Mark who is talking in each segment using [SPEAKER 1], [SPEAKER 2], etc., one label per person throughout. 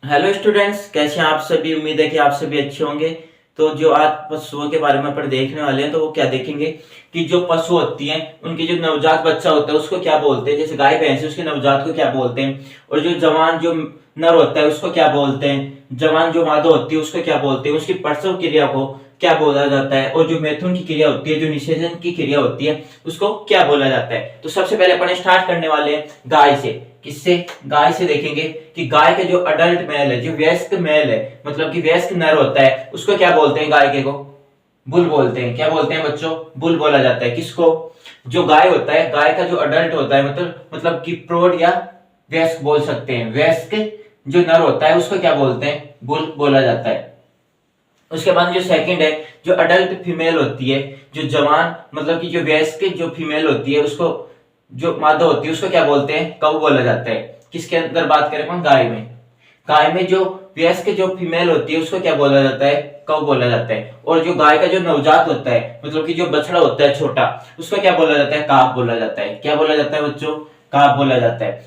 [SPEAKER 1] Hello students, कैसे हैं आप सभी। उम्मीद है कि आप सभी अच्छे होंगे। तो जो आज पशुओं के बारे में अपन देखने वाले हैं तो वो क्या देखेंगे कि जो पशु होती हैं उनकी जो नवजात बच्चा होता है उसको क्या बोलते हैं। जैसे गाय भैंस है उसके नवजात को क्या बोलते हैं, और जो जवान जो नर होता है उसको क्या बोलते हैं, जवान जो मादा होती है उसको क्या बोलते हैं, उसकी प्रसव क्रिया को क्या बोला जाता है, और जो मैथुन की क्रिया होती है, जो निषेचन की क्रिया होती है, उसको क्या बोला जाता है। तो सबसे पहले अपन स्टार्ट करने वाले हैं गाय से। किससे? गाय से देखेंगे कि गाय के जो अडल्ट मेल है, जो वयस्क मेल है, मतलब कि वयस्क नर होता है, उसको क्या बोलते हैं? गाय के को बुल बोलते हैं। क्या बोलते हैं बच्चों? बुल बोला जाता है। किसको? जो गाय होता है, गाय का जो अडल्ट होता है, मतलब कि प्रौढ़ या वयस्क बोल सकते हैं। वयस्क जो नर होता है उसको क्या बोलते हैं? बुल बोला जाता है। उसके बाद जो सेकंड है, जो अडल्ट फीमेल होती है, जो जवान मतलब कि जो वयस्क जो फीमेल होती है, उसको जो मादा होती है उसको क्या बोलते हैं? कौ बोला जाता है। किसके अंदर बात करें अपन? गाय में। गाय में जो वयस्क जो फीमेल होती है उसको क्या बोला जाता है? कौ बोला जाता है। और जो गाय का जो नवजात होता है, मतलब कि जो बछड़ा होता है छोटा, उसको क्या बोला जाता है? काफ बोला जाता है। क्या बोला जाता है बच्चों? काफ बोला जाता है।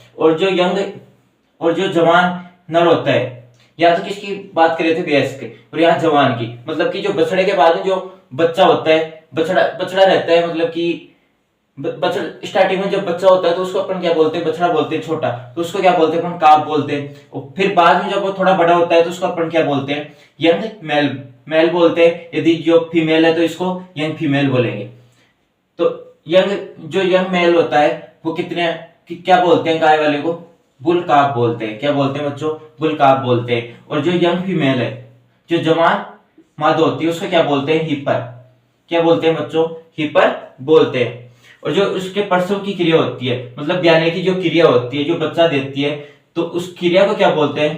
[SPEAKER 1] और जो जवान नर होता है, या तो किसकी बात कर रहे थे? वयस्क। और यहाँ जवान की, मतलब कि जो बछड़े के बाद में जो बच्चा होता है, बछड़ा बछड़ा रहता है, मतलब कि बछड़ा स्टार्टिंग में जब बच्चा होता है तो उसको अपन क्या बोलते हैं? बछड़ा बोलते हैं छोटा, तो उसको क्या बोलते हैं? अपन काफ बोलते हैं। और फिर बाद में जब वो थोड़ा बड़ा होता है तो उसको अपन क्या बोलते हैं? यंग मेल मेल बोलते हैं। यदि जो फीमेल है तो इसको यंग फीमेल बोलेंगे। तो जो यंग मेल होता है वो क्या बोलते हैं? गाय वाले को बुल काफ बोलते हैं। क्या बोलते हैं बच्चों? बुल काफ बोलते हैं। और जो यंग फीमेल है, जो जवान मादा होती है, उसको क्या बोलते हैं? हिपर। क्या बोलते हैं बच्चों? हिपर बोलते हैं। और जो उसके प्रसव की क्रिया होती है, मतलब ब्याने की जो क्रिया होती है, जो बच्चा देती है, तो उस क्रिया को क्या बोलते हैं?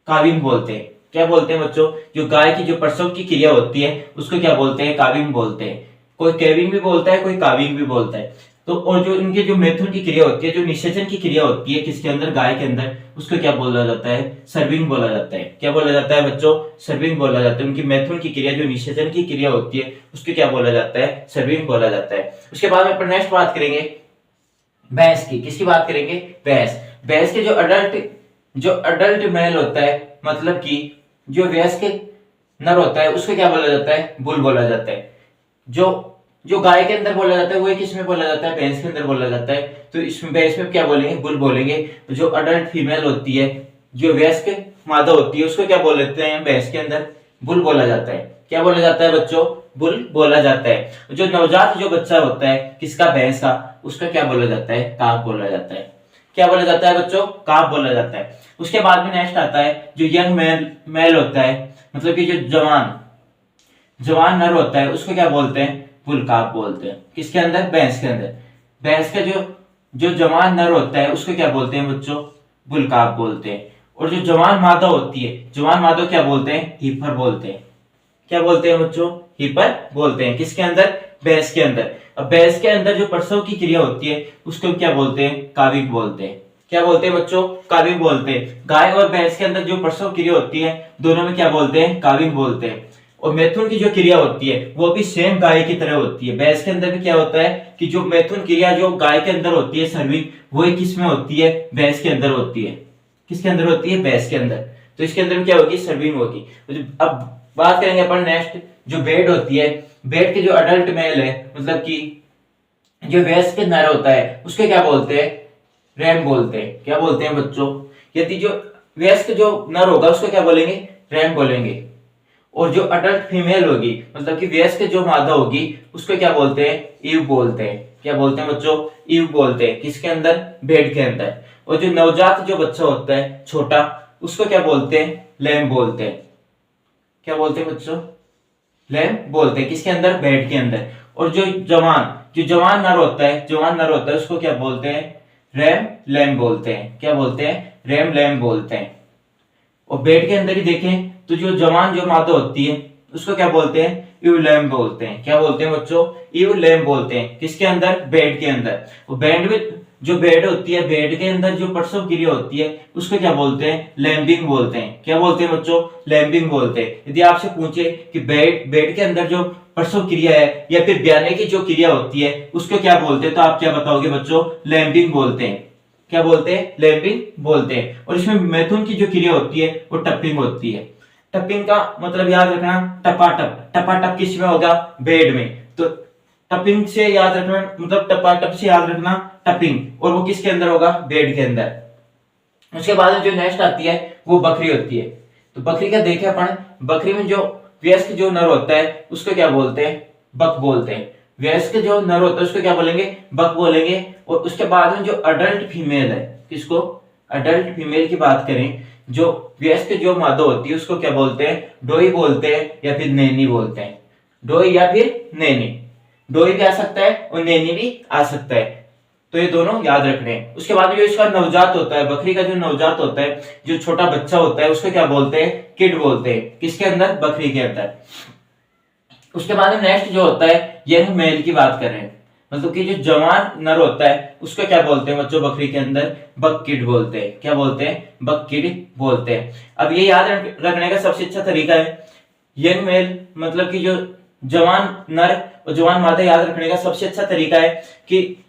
[SPEAKER 1] काविंग बोलते हैं। क्या बोलते हैं बच्चों? जो गाय की जो प्रसव की क्रिया होती है उसको क्या बोलते हैं? काविंग बोलते हैं। कोई केविंग भी बोलता है, कोई काविंग भी बोलता है। तो और जो इनके जो मैथुन की क्रिया होती है, जो निषेचन की क्रिया होती है, किसके अंदर? गाय के अंदर, उसको क्या बोला जाता है? सर्विंग बोला जाता है। क्या बोला जाता है बच्चों? सर्विंग बोला जाता है। उनकी मैथुन की क्रिया, जो निषेचन की क्रिया होती है, उसको क्या बोला जाता है? सर्विंग बोला जाता है। उसके बाद में अपन नेक्स्ट बात करेंगे भैंस की। किसकी बात करेंगे? भैंस। भैंस के जो अडल्ट मेल होता है, मतलब कि जो वयस्क नर होता है, उसको क्या बोला जाता है? बुल बोला जाता है। जो जो गाय के अंदर बोला जाता है वो किस में बोला जाता है? भैंस के अंदर बोला जाता है। तो इसमें भैंस में क्या बोलेंगे? बुल बोलेंगे। जो अडल्ट फीमेल होती है, जो वयस्क मादा होती है, उसको क्या बोल देते हैं? भैंस के अंदर बुल बोला जाता है। क्या बोला जाता है बच्चों? बुल बोला जाता है। जो नवजात जो बच्चा होता है किसका? भैंस का, उसका क्या बोला जाता है? काफ बोला जाता है। क्या बोला जाता है बच्चों? काफ बोला जाता है। उसके बाद में नेक्स्ट आता है जो यंग मेल होता है, मतलब कि जो जवान जवान नर होता है, उसको क्या बोलते हैं? पुलकाप बोलते हैं। किसके अंदर? भैंस के अंदर। भैंस का जो जो जवान नर होता है उसको क्या बोलते हैं बच्चों? बुलकाप बोलते हैं। और जो जवान मादा होती है, जवान मादा क्या बोलते हैं? हीपर बोलते हैं। क्या बोलते हैं बच्चों? हीपर बोलते हैं। किसके अंदर? भैंस के अंदर। अब भैंस के अंदर जो प्रसव की क्रिया होती है उसको क्या बोलते हैं? काविक बोलते हैं। क्या बोलते हैं बच्चों? काविक बोलते हैं। गाय और भैंस के अंदर जो प्रसव क्रिया होती है, दोनों में क्या बोलते हैं? काविक बोलते हैं। और मैथुन की जो क्रिया होती है वो भी सेम गाय की तरह होती है। भैंस के अंदर भी क्या होता है कि जो मैथुन क्रिया जो गाय के अंदर होती है, सर्विंग, वो किस में होती है? भैंस के अंदर होती है। किसके अंदर होती है? भैंस के अंदर। तो इसके अंदर क्या होगी? सर्विंग होगी। अब बात करेंगे अपन नेक्स्ट, जो बेड होती है। बेड के जो अडल्ट मेल है, मतलब कि जो वयस्क नर होता है, उसके क्या बोलते हैं? रैम बोलते हैं। क्या बोलते हैं बच्चों? यदि जो वयस्क जो नर होगा उसको क्या बोलेंगे? रैम बोलेंगे। और जो अडल्ट फीमेल होगी, मतलब कि वयस्क जो मादा होगी, उसको क्या बोलते हैं? ईव बोलते हैं। क्या बोलते हैं बच्चों? ईव बोलते हैं। किसके अंदर? भेड़ के अंदर। और जो नवजात जो बच्चा होता है छोटा, उसको क्या बोलते हैं? लैम बोलते हैं। क्या बोलते हैं बच्चों? लैम बोलते हैं। किसके अंदर? भेड़ के अंदर। और जो जवान नर होता है, उसको क्या बोलते हैं? रैम लैम बोलते हैं। क्या बोलते हैं? रैम लैम बोलते हैं। और बेड के अंदर ही देखें तो जो जवान जो मादा होती है उसको क्या बोलते हैं? यूलैम बोलते हैं। क्या बोलते हैं बच्चों? यूलैम बोलते हैं। किसके अंदर? बेड के अंदर। और बेड में जो बेड होती है, बेड के अंदर जो प्रसव क्रिया होती है उसको क्या बोलते हैं? लैम्बिंग बोलते हैं। क्या बोलते हैं बच्चों? लैम्बिंग बोलते हैं। यदि आपसे पूछे कि बेड के अंदर जो प्रसव क्रिया है या फिर ब्याने की जो क्रिया होती है उसको क्या बोलते हैं, तो आप क्या बताओगे बच्चों? लैम्बिंग बोलते हैं। क्या बोलते हैं, लैंबिंग बोलते हैं। और इसमें मैथुन की जो क्रिया होती है वो टपिंग होती है। टपिंग का मतलब याद रखना, टपाटप, टपाटप किस में होगा, बेड में। तो टपिंग से याद रखना, मतलब टपाटप से याद रखना टपिंग, और वो किसके अंदर होगा, बेड के अंदर। उसके बाद जो नेक्स्ट आती है वो बकरी होती है। तो बकरी का देखे अपन, बकरी में जो वयस्क जो नर होता है उसको क्या बोलते हैं, बक बोलते हैं। वयस्क जो नर होता है उसको क्या बोलेंगे, बक बोलेंगे। और उसके बाद में जो अडल्ट फीमेल है, किसको, अडल्ट फीमेल की बात करें, जो वयस्क जो मादा होती है उसको क्या बोलते हैं, डोई बोलते हैं या फिर नैनी बोलते हैं। डोई या फिर नैनी, डोई भी आ सकता है और नैनी भी आ सकता है। तो ये दोनों याद रखने हैं। उसके बाद में जो इसका नवजात होता है, बकरी का जो नवजात होता है, जो छोटा बच्चा होता है उसको क्या बोलते हैं, किड बोलते हैं। किसके अंदर, बकरी के अंदर। उसके बाद में नेक्स्ट जो होता है यंग मेल की बात करें, मतलब कि जो जवान नर होता है उसको क्या बोलते हैं बच्चों, बकरी के अंदर बक किड बोलते हैं। क्या बोलते हैं, बक किड बोलते हैं। अब ये याद रखने का सबसे अच्छा तरीका है, यंग मेल मतलब कि जो जवान नर और जवान मादा याद रखने का सबसे अच्छा तरीका है कि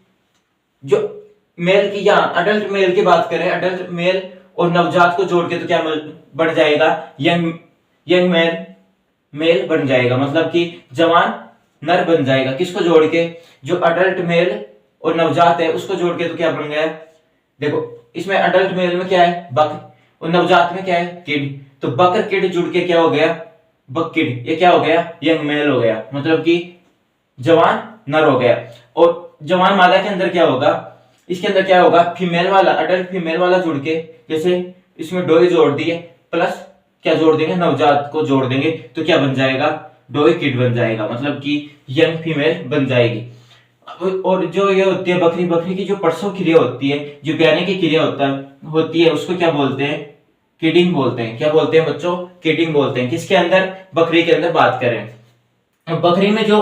[SPEAKER 1] जो मेल की या अडल्ट मेल की बात करें, अडल्ट मेल और नवजात को जोड़ के तो क्या बन जाएगा, यंग यंग मेल बन जाएगा, मतलब कि जवान नर बन जाएगा। किसको जोड़ के, जो अडल्ट मेल और नवजात है उसको जोड़ के तो क्या बन गया, देखो इसमें अडल्ट मेल में क्या है, बक, और नवजात में क्या है, किड। तो बक और किड जुड़ के क्या हो गया, बक किड। ये क्या हो गया, यंग मेल हो गया, मतलब कि जवान नर हो गया। और जवान मादा के अंदर क्या होगा, इसके अंदर क्या होगा, फीमेल वाला, अडल्ट फीमेल वाला जुड़ के, जैसे इसमें डोई जोड़ दिए प्लस क्या जोड़ देंगे, नवजात को जोड़ देंगे, तो क्या बन जाएगा, डोई किड बन जाएगा, मतलब कि यंग फीमेल बन जाएगी। और जो ये होती है बकरी, बकरी की जो प्रसव क्रिया होती है, जो ब्याने की क्रिया होती है उसको क्या बोलते हैं, किडिंग बोलते हैं। क्या बोलते हैं बच्चों, किडिंग बोलते हैं। किसके अंदर, बकरी के अंदर बात करें। बकरी में जो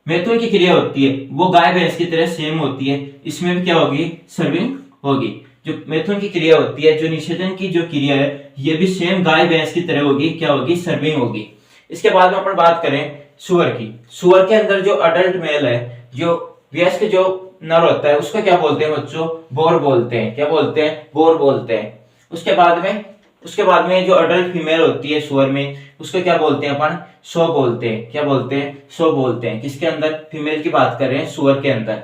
[SPEAKER 1] मैथुन की क्रिया होती है वो गाय भैंस की तरह सेम होती है, इसमें भी क्या होगी, सर्विंग होगी। जो मैथुन की क्रिया होती है, जो निषेचन की जो क्रिया है, ये भी सेम गाय भैंस की तरह होगी, क्या होगी, सर्विंग होगी। इसके बाद में अपन बात करें सुअर की। सुअर के अंदर जो अडल्ट मेल है, जो वयस्क जो नर होता है उसको क्या बोलते हैं बच्चों, बोर बोलते हैं। क्या बोलते हैं, बोर बोलते हैं। उसके बाद में जो अडल्ट फीमेल होती है सुअर में, उसको क्या बोलते हैं अपन, सो बोलते हैं। क्या बोलते हैं, सो बोलते हैं। किसके अंदर, फीमेल की बात कर रहे हैं, सुअर के अंदर।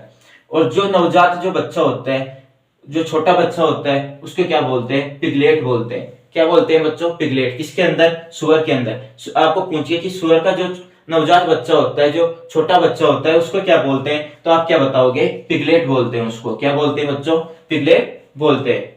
[SPEAKER 1] और जो नवजात जो बच्चा होता है, जो छोटा बच्चा होता है उसको क्या बोलते हैं, पिगलेट बोलते हैं। क्या बोलते हैं बच्चों, पिगलेट। किसके अंदर, सुअर के अंदर। आपको पूछिए कि सुअर का जो नवजात बच्चा होता है, जो छोटा बच्चा होता है उसको क्या बोलते हैं, तो आप क्या बताओगे, पिगलेट बोलते हैं उसको। क्या बोलते हैं बच्चों, पिगलेट बोलते हैं।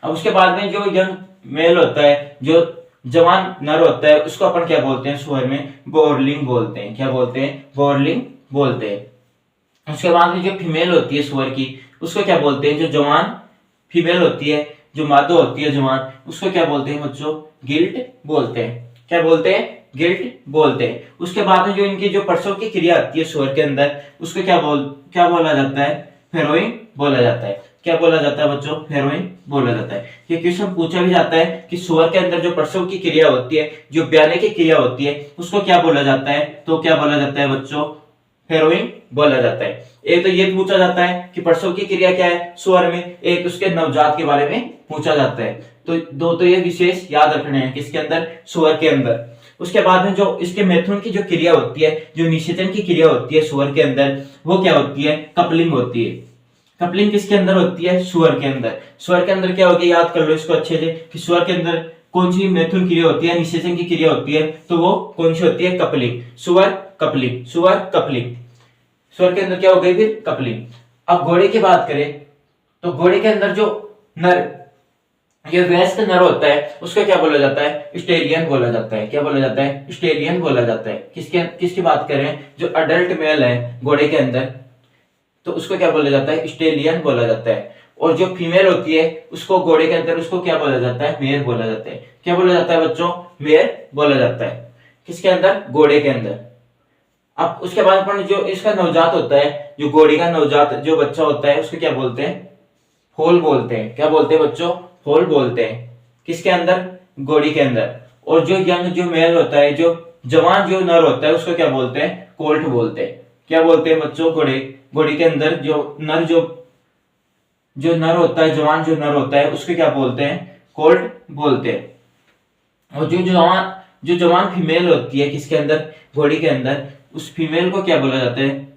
[SPEAKER 1] अब उसके बाद में जो यंग मेल होता है, जो जवान नर होता है, उसको अपन क्या बोलते हैं सुअर में, बोरलिंग बोलते हैं। क्या बोलते हैं, बोरलिंग बोलते हैं। उसके बाद में जो फीमेल होती है सुअर की, उसको क्या बोलते हैं, जो जवान फीमेल होती है, जो मादा होती है जवान, उसको क्या बोलते हैं बच्चों, गिल्ट बोलते हैं। क्या बोलते हैं, गिल्ट बोलते हैं। उसके बाद में जो इनकी जो प्रसव की क्रिया आती है सुअर के अंदर, उसको क्या बोला जाता है, फेरोइंग बोला जाता है। क्या बोला जाता है बच्चों, फेरोइंग बोला जाता है। ये क्वेश्चन पूछा भी जाता है कि सुअर के अंदर जो प्रसव की क्रिया होती है, जो ब्याने की क्रिया होती है, उसको क्या बोला जाता है, तो क्या बोला जाता है बच्चों, फेरोइंग बोला जाता है। एक तो ये पूछा जाता है कि प्रसव की क्रिया क्या है सुअर में, एक उसके नवजात के बारे में पूछा जाता है। तो दो तो ये विशेष याद रखने हैं, किसके अंदर, सुअर के अंदर। उसके बाद में जो इसके मैथुन की जो क्रिया होती है, जो निषेचन की क्रिया होती है सुअर के अंदर, वो क्या होती है, कपलिंग होती है। कपलिंग किसके अंदर होती है, सुअर के अंदर। सुअर के अंदर क्या होगी, याद कर लो इसको अच्छे से, कि सुअर के अंदर कौन सी मैथुन क्रिया होती है, निषेचन की क्रिया होती है, तो वो कौन सी होती है, कपलिंग। सुअर कपलिंग, सुअर कपलिंग। सुअर के अंदर क्या हो गई फिर, कपलिंग। अब घोड़े की बात करें तो घोड़े के अंदर जो नर, ये वयस्क नर होता है, उसको क्या बोला जाता है, स्टेलियन बोला जाता है। क्या बोला जाता है, स्टेलियन बोला जाता है। किसकी बात करें, जो अडल्ट मेल है घोड़े के अंदर, तो उसको क्या बोला जाता है, स्टेलियन बोला जाता है। और जो फीमेल होती है उसको घोड़े के अंदर, उसको क्या बोला जाता है, मेयर बोला जाता है। क्या बोला जाता है बच्चों, मेयर बोला जाता है। किसके अंदर, घोड़े के अंदर। अब उसके बाद अपन जो इसका नवजात होता है, जो घोड़ी का नवजात जो बच्चा होता है, उसको क्या बोलते हैं, फोल बोलते हैं। क्या बोलते हैं बच्चों, फोल बोलते हैं। किसके अंदर, घोड़ी के अंदर। और जो यंग जो मेल होता है, जो जवान जो नर होता है, उसको क्या बोलते हैं, कोल्ट बोलते हैं। क्या बोलते हैं बच्चों, घोड़ी के अंदर जो नर जो जो नर होता है, जवान जो नर होता है उसको क्या बोलते हैं, कोल्ट बोलते हैं। और जो जवान फीमेल होती है किसके अंदर, घोड़ी के अंदर, उस फीमेल को क्या बोला जाता है,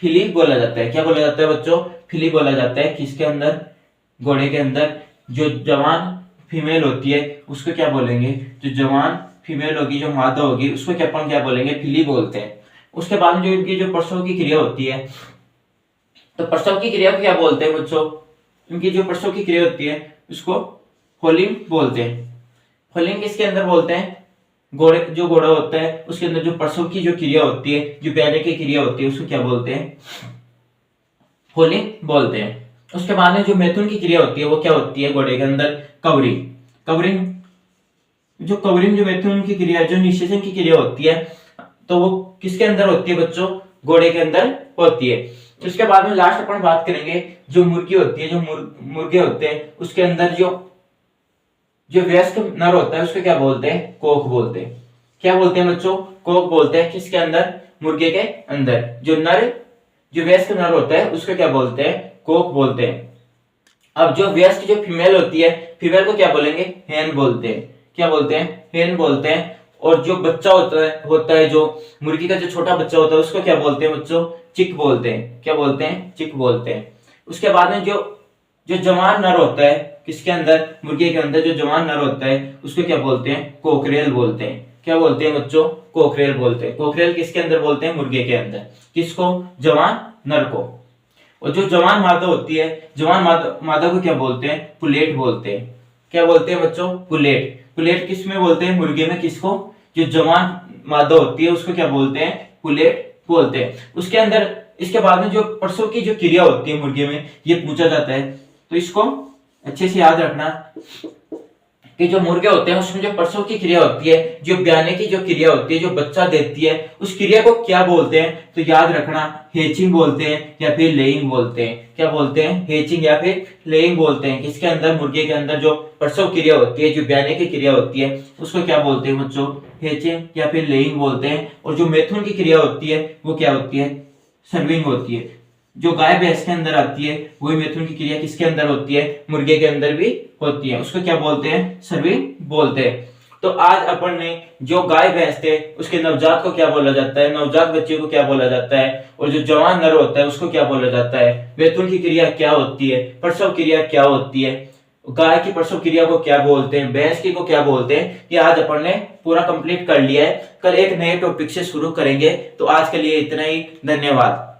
[SPEAKER 1] फिली बोला जाता है। क्या बोला जाता है बच्चों, फिली बोला जाता है। किसके अंदर, घोड़े के अंदर जो जवान फीमेल होती है उसको क्या बोलेंगे, जो जवान फीमेल होगी, जो मादा होगी, उसको क्या अपन क्या बोलेंगे, फिली बोलते हैं। उसके बाद में जो इनकी जो प्रसव की क्रिया होती है, तो प्रसव की क्रिया को क्या बोलते हैं बच्चों, इनकी जो प्रसव की क्रिया होती है उसको होलिंग बोलते हैं। होलिंग किसके अंदर बोलते हैं, जो घोड़ा होता है उसके अंदर जो प्रसव की जो क्रिया होती है, जो ब्याने की क्रिया होती है, उसको क्या बोलते हैं, होलिंग बोलते हैं। उसके बाद में जो मैथुन की क्रिया होती है वो क्या होती है घोड़े के अंदर, कवरिंग। कवरिंग जो मैथुन की क्रिया, जो निषेचन की क्रिया होती है, तो वो किसके अंदर होती है बच्चों, घोड़े के अंदर होती है। उसके बाद में लास्ट अपन बात करेंगे जो मुर्गी होती है, जो मुर्गे होते हैं उसके अंदर जो वयस्क नर होता है उसको क्या बोलते हैं, कोक बोलते हैं। क्या बोलते हैं बच्चों, कोक बोलते हैं। किसके अंदर, मुर्गे के अंदर जो वयस्क नर होता है उसको क्या बोलते हैं, कोक बोलते हैं। अब जो वयस्क जो फीमेल होती है, फीमेल को क्या बोलेंगे, हेन बोलते हैं। क्या बोलते हैं, हेन बोलते हैं। और जो बच्चा होता है जो मुर्गी का जो छोटा बच्चा होता है उसको क्या बोलते हैं बच्चों, चिक बोलते हैं। क्या बोलते हैं, चिक बोलते हैं। उसके बाद में जो जवान नर होता है किसके अंदर, मुर्गे के अंदर जो जवान नर होता है उसको क्या बोलते हैं, कोकरेल बोलते हैं। क्या बोलते हैं बच्चों, कोकरेल बोलते हैं। कोकरेल किसके अंदर बोलते हैं, मुर्गे के अंदर। किसको, जवान नर को। और जो जवान मादा होती है, जवान मादा को क्या बोलते हैं, पुलेट बोलते हैं। क्या बोलते हैं बच्चों, पुलेट। पुलेट किस में बोलते हैं, मुर्गे में। किसको, जो जवान मादा होती है उसको क्या बोलते हैं, पुलेट बोलते हैं। उसके अंदर इसके बाद में जो प्रसव की जो क्रिया होती है मुर्गे में, ये पूछा जाता है। तो इसको अच्छे से याद रखना कि जो मुर्गे होते हैं उसमें जो प्रसव की क्रिया होती है, जो ब्याने की जो क्रिया होती है, जो बच्चा देती है, उस क्रिया को क्या बोलते हैं, तो याद रखना, हेचिंग बोलते हैं या फिर लेइंग बोलते हैं। क्या बोलते हैं, हेचिंग या फिर लेइंग बोलते हैं। किसके अंदर, मुर्गे के अंदर जो प्रसव क्रिया होती है, जो ब्याने की क्रिया होती है, उसको क्या बोलते हैं बच्चों, हेचिंग या फिर लेइंग बोलते हैं। और जो मैथुन की क्रिया होती है वो क्या होती है, सर्विंग होती है। जो गाय भैंस के अंदर आती है वही मैथुन की क्रिया किसके अंदर होती है, मुर्गे के अंदर भी होती है। उसको क्या बोलते हैं, सर्विंग बोलते हैं। तो आज अपन ने जो गाय भैंस थे उसके नवजात को क्या बोला जाता है, नवजात बच्चे को क्या बोला जाता है, और जो जवान नर होता है उसको क्या बोला जाता है, मैथुन की क्रिया क्या होती है, प्रसव क्रिया क्या होती है, गाय की प्रसव क्रिया को क्या बोलते हैं, भैंस की को क्या बोलते हैं, ये आज अपन ने पूरा कंप्लीट कर लिया है। कल एक नए टॉपिक से शुरू करेंगे। तो आज के लिए इतना ही, धन्यवाद।